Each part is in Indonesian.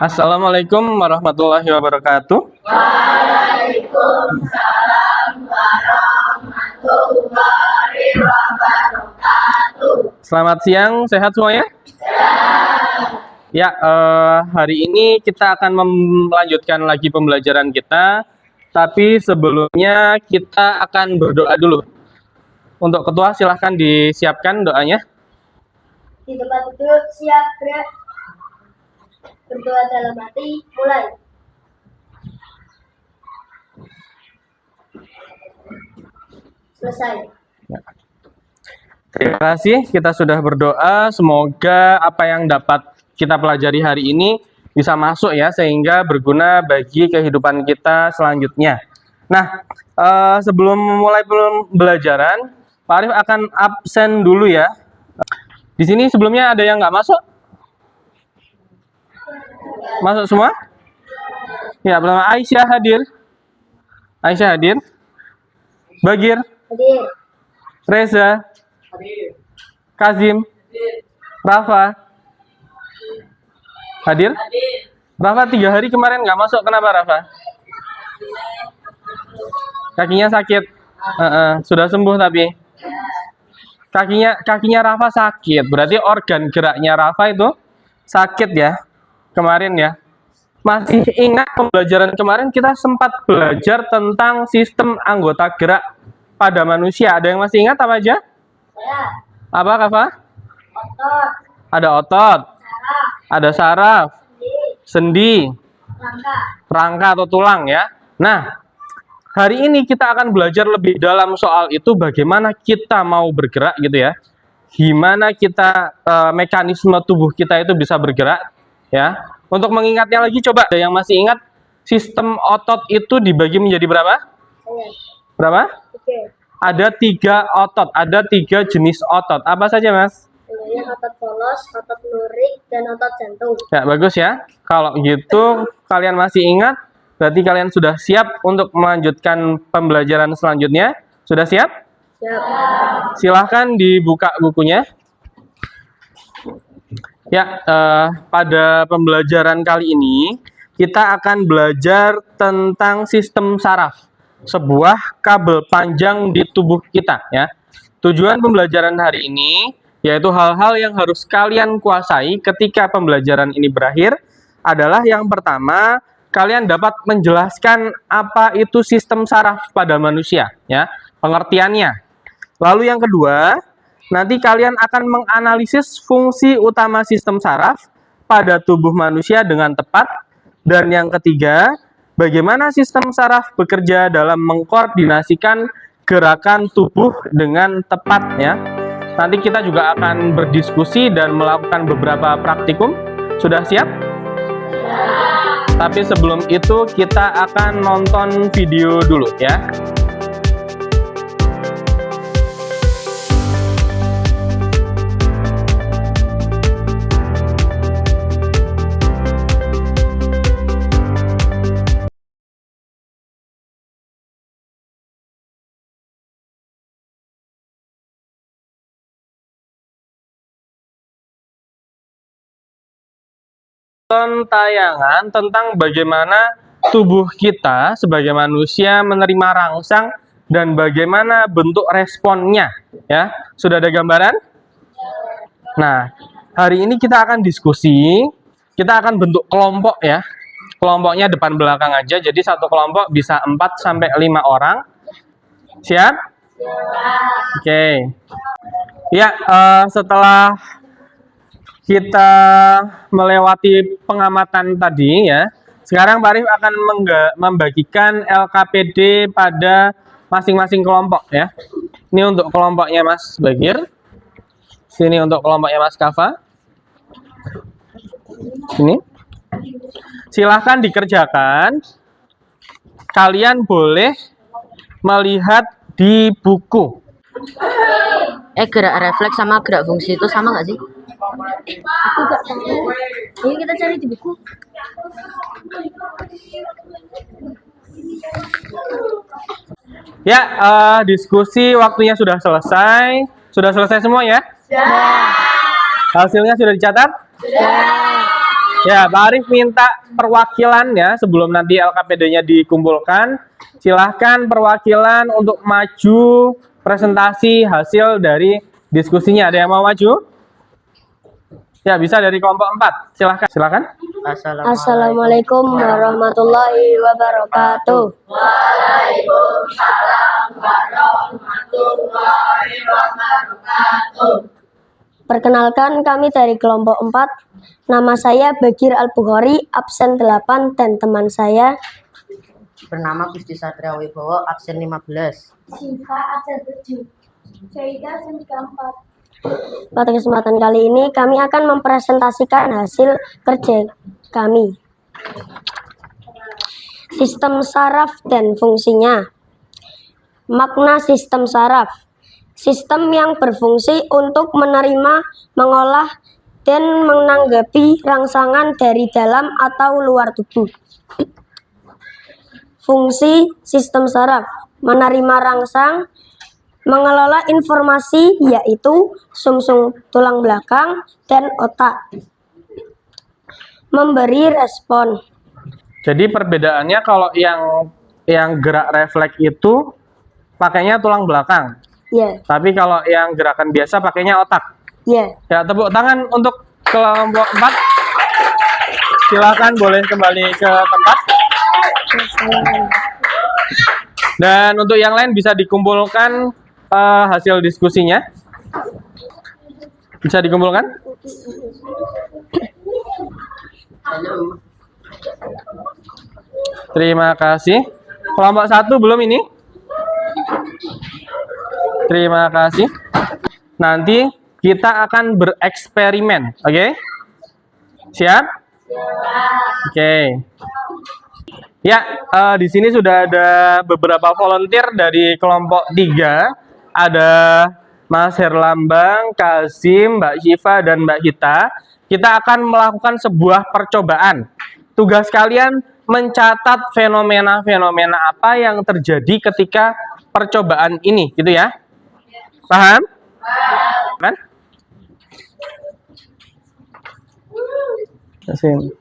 Assalamualaikum warahmatullahi wabarakatuh. Waalaikumsalam warahmatullahi wabarakatuh. Selamat siang, sehat semuanya? Ya, hari ini kita akan melanjutkan lagi pembelajaran kita. Tapi sebelumnya kita akan berdoa dulu. Untuk ketua silahkan disiapkan doanya. Di tempat duduk, siap gerak. Berdoa dalam hati, mulai. Selesai. Terima kasih, kita sudah berdoa. Semoga apa yang dapat kita pelajari hari ini bisa masuk ya, sehingga berguna bagi kehidupan kita selanjutnya. Nah, sebelum mulai pembelajaran, Pak Arif akan absen dulu ya. Di sini sebelumnya ada yang nggak masuk? Masuk semua? Ya, pertama Aisyah hadir. Aisyah hadir. Bagir. Hadir. Reza. Hadir. Kazim. Hadir. Rafa. Hadir? Hadir. Rafa 3 hari kemarin nggak masuk. Kenapa Rafa? Kakinya sakit. Sudah sembuh tapi. Kakinya Rafa sakit. Berarti organ geraknya Rafa itu sakit ya. Kemarin ya. Masih ingat pembelajaran kemarin kita sempat belajar tentang sistem anggota gerak pada manusia. Ada yang masih ingat apa aja? Ya. Apa, Rafa? Otot. Ada otot, Saraf. ada saraf, sendi, Rangka. rangka atau tulang ya. Nah, hari ini kita akan belajar lebih dalam soal itu, bagaimana kita mau bergerak gitu ya. Gimana kita mekanisme tubuh kita itu bisa bergerak ya. Untuk mengingatnya lagi, coba ada yang masih ingat sistem otot itu dibagi menjadi berapa? Berapa? Oke. Ada 3 otot, ada 3 jenis otot. Apa saja, Mas? Namanya otot polos, otot lurik, dan otot jantung. Ya, bagus ya. Kalau gitu kalian masih ingat, berarti kalian sudah siap untuk melanjutkan pembelajaran selanjutnya. Sudah siap? Siap. Silahkan dibuka bukunya. Ya, pada pembelajaran kali ini kita akan belajar tentang sistem saraf, sebuah kabel panjang di tubuh kita ya. Tujuan pembelajaran hari ini yaitu hal-hal yang harus kalian kuasai ketika pembelajaran ini berakhir adalah yang pertama, kalian dapat menjelaskan apa itu sistem saraf pada manusia ya, pengertiannya. Lalu yang kedua, nanti kalian akan menganalisis fungsi utama sistem saraf pada tubuh manusia dengan tepat. Dan yang ketiga, bagaimana sistem saraf bekerja dalam mengkoordinasikan gerakan tubuh dengan tepat ya. Nanti kita juga akan berdiskusi dan melakukan beberapa praktikum. Sudah siap? Tapi sebelum itu kita akan nonton video dulu ya. Tayangan tentang bagaimana tubuh kita sebagai manusia menerima rangsang dan bagaimana bentuk responnya ya. Sudah ada gambaran? Nah, hari ini kita akan diskusi, kita akan bentuk kelompok ya. Kelompoknya depan belakang aja, jadi satu kelompok bisa 4 sampai 5 orang. Siap? Oke. Ya, setelah kita melewati pengamatan tadi ya, sekarang Pak Arif akan membagikan LKPD pada masing-masing kelompok ya. Ini untuk kelompoknya Mas Bagir, sini untuk kelompoknya Mas Kafa, sini. Silahkan dikerjakan. Kalian boleh melihat di buku. Gerak refleks sama gerak fungsi itu sama nggak sih? Aku gak tahu. Ayo kita cari di buku. Ya, diskusi waktunya sudah selesai. Sudah selesai semua ya? Sudah. Hasilnya sudah dicatat? Sudah. Ya, Pak Arif minta perwakilannya sebelum nanti LKPD-nya dikumpulkan. Silahkan perwakilan untuk maju presentasi hasil dari diskusinya. Ada yang mau maju? Ya, bisa dari kelompok 4. Silahkan. Silahkan. Assalamualaikum warahmatullahi wabarakatuh. Perkenalkan, kami dari kelompok 4. Nama saya Bagir Al-Bukhari, absen 8, dan teman saya Bernama Gusti Satria Wibowo, absen 15. Syifa absen 7. Syaidah absen 4. Pada kesempatan kali ini kami akan mempresentasikan hasil kerja kami. Sistem saraf dan fungsinya. Makna sistem saraf. Sistem yang berfungsi untuk menerima, mengolah, dan menanggapi rangsangan dari dalam atau luar tubuh. Fungsi sistem saraf: menerima rangsang, mengelola informasi yaitu sumsum tulang belakang dan otak, memberi respon. Jadi perbedaannya kalau yang gerak refleks itu pakainya tulang belakang. Ya, Tapi kalau yang gerakan biasa pakainya otak. ya. Ya, tepuk tangan untuk kelompok 4. Silakan boleh kembali ke tempat. Dan untuk yang lain bisa dikumpulkan hasil diskusinya. Bisa dikumpulkan? Terima kasih. Kelompok 1 belum ini? Terima kasih. Nanti kita akan bereksperimen, oke? Siap? Oke. Ya, di sini sudah ada beberapa volunteer dari kelompok 3. Ada Mas Herlambang, Kasim, Mbak Syifa, dan Mbak Hita. Kita akan melakukan sebuah percobaan. Tugas kalian mencatat fenomena-fenomena apa yang terjadi ketika percobaan ini, gitu ya? Paham? Kan? Kasim.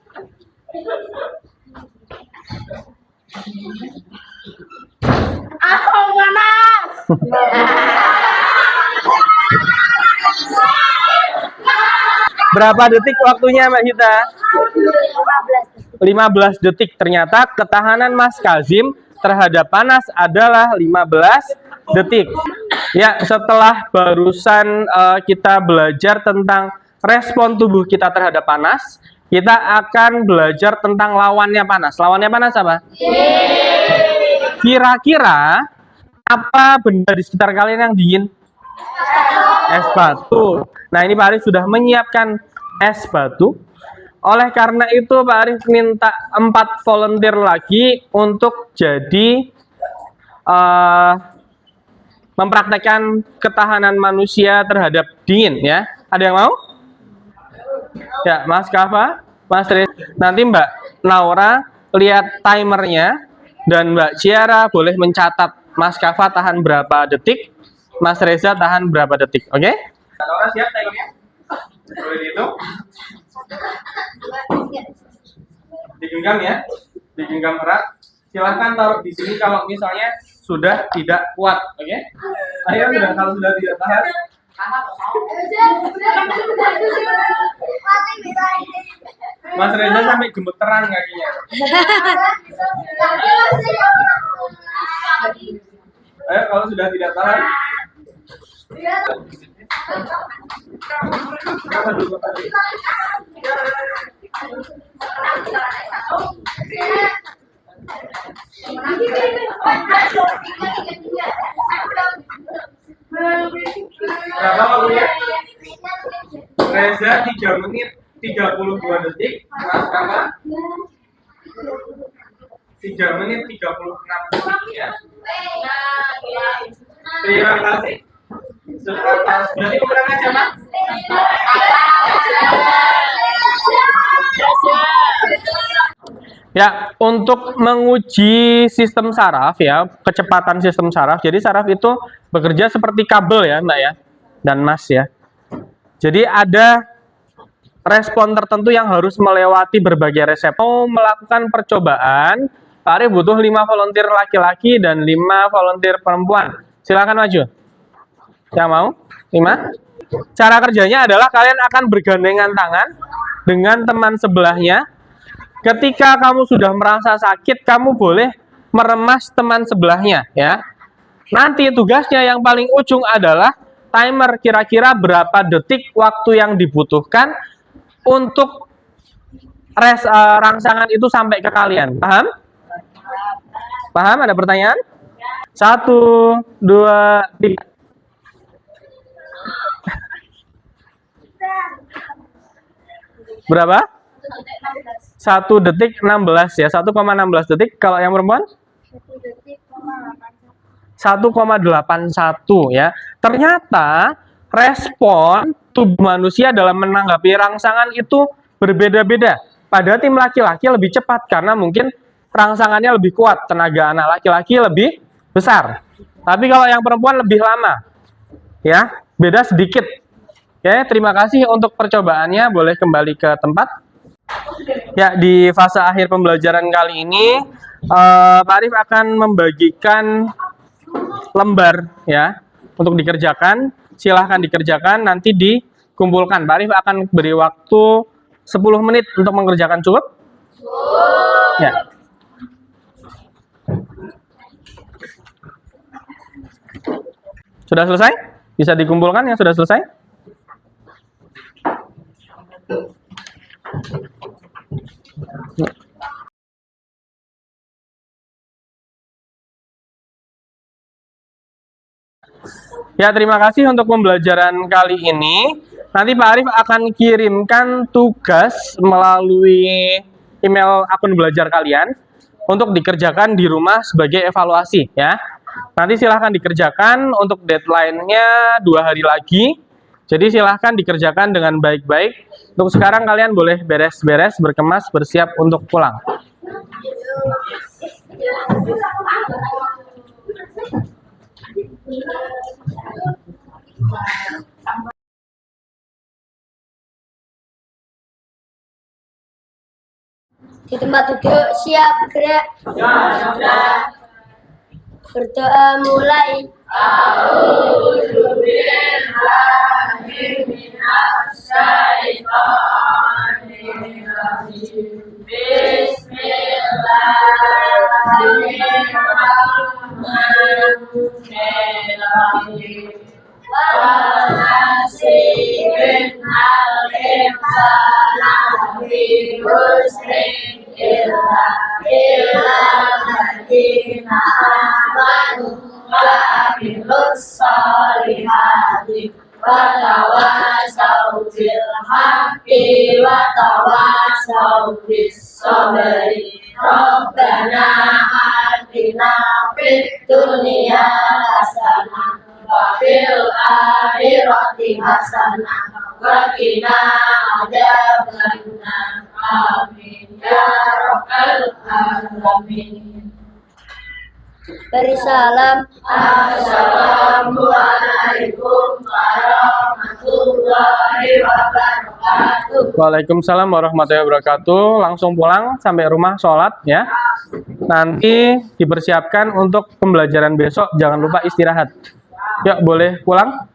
Berapa detik waktunya, Mbak Hita? 15 detik. Ternyata ketahanan Mas Kazim terhadap panas adalah 15 detik. Ya, setelah barusan kita belajar tentang respon tubuh kita terhadap panas, kita akan belajar tentang lawannya panas. Lawannya panas apa? Kira-kira apa benda di sekitar kalian yang dingin? Es batu. Nah, ini Pak Arif sudah menyiapkan es batu. Oleh karena itu Pak Arif minta 4 volunteer lagi untuk jadi mempraktekkan ketahanan manusia terhadap dingin ya. Ada yang mau? Ya, Mas Kafa, Mas Riz. Nanti Mbak Naura lihat timernya dan Mbak Ciara boleh mencatat Mas Kafa tahan berapa detik, Mas Reza tahan berapa detik. Oke? Mbak Naura siap timernya? Boleh dihitung? Digenggam ya, digenggam erat. Silahkan taruh di sini kalau misalnya sudah tidak kuat, oke? Ayo sudah, kalau sudah tidak tahan. Mas Reza sampai gemeteran kakinya. Ayo kalau sudah tidak tahan. Berapa waktunya? Reza 3 menit 32 detik. Mas Kafa 3 menit 36 detik ya. Terima kasih. Berarti pemenangnya siapa? Ya, untuk menguji sistem saraf ya, kecepatan sistem saraf. Jadi saraf itu bekerja seperti kabel ya, Mbak ya, dan Mas ya. Jadi ada respon tertentu yang harus melewati berbagai resep. Mau melakukan percobaan, Pak Arif butuh 5 volunteer laki-laki dan 5 volunteer perempuan. Silakan maju. Yang mau? 5? Cara kerjanya adalah kalian akan bergandengan tangan dengan teman sebelahnya. Ketika kamu sudah merasa sakit, kamu boleh meremas teman sebelahnya, ya. Nanti tugasnya yang paling ujung adalah timer kira-kira berapa detik waktu yang dibutuhkan untuk rangsangan itu sampai ke kalian. Paham? Paham? Ada pertanyaan? 1, 2, 3. Berapa? 1 detik 16 ya, 1,16 detik. Kalau yang perempuan? 1,81 ya. Ternyata respon tubuh manusia dalam menanggapi rangsangan itu berbeda-beda. Pada tim laki-laki lebih cepat karena mungkin rangsangannya lebih kuat, tenaga anak laki-laki lebih besar. Tapi kalau yang perempuan lebih lama. Ya, beda sedikit. Oke, terima kasih untuk percobaannya. Boleh kembali ke tempat. Ya, di fase akhir pembelajaran kali ini, Pak Arif akan membagikan lembar ya untuk dikerjakan. Silahkan dikerjakan, nanti dikumpulkan. Pak Arif akan beri waktu 10 menit untuk mengerjakan. Cukup? Ya. Sudah selesai? Bisa dikumpulkan yang sudah selesai? Ya, terima kasih untuk pembelajaran kali ini. Nanti Pak Arif akan kirimkan tugas melalui email akun belajar kalian untuk dikerjakan di rumah sebagai evaluasi ya. Nanti silahkan dikerjakan, untuk deadline-nya 2 hari lagi. Jadi silahkan dikerjakan dengan baik-baik. Untuk sekarang kalian boleh beres-beres, berkemas, bersiap untuk pulang. Di tempat duduk, siap gerak. Berdoa mulai. Beri salam. Waalaikumsalam warahmatullahi wabarakatuh. Langsung pulang sampai rumah sholat ya. Nanti dipersiapkan untuk pembelajaran besok. Jangan lupa istirahat. Yuk, boleh pulang.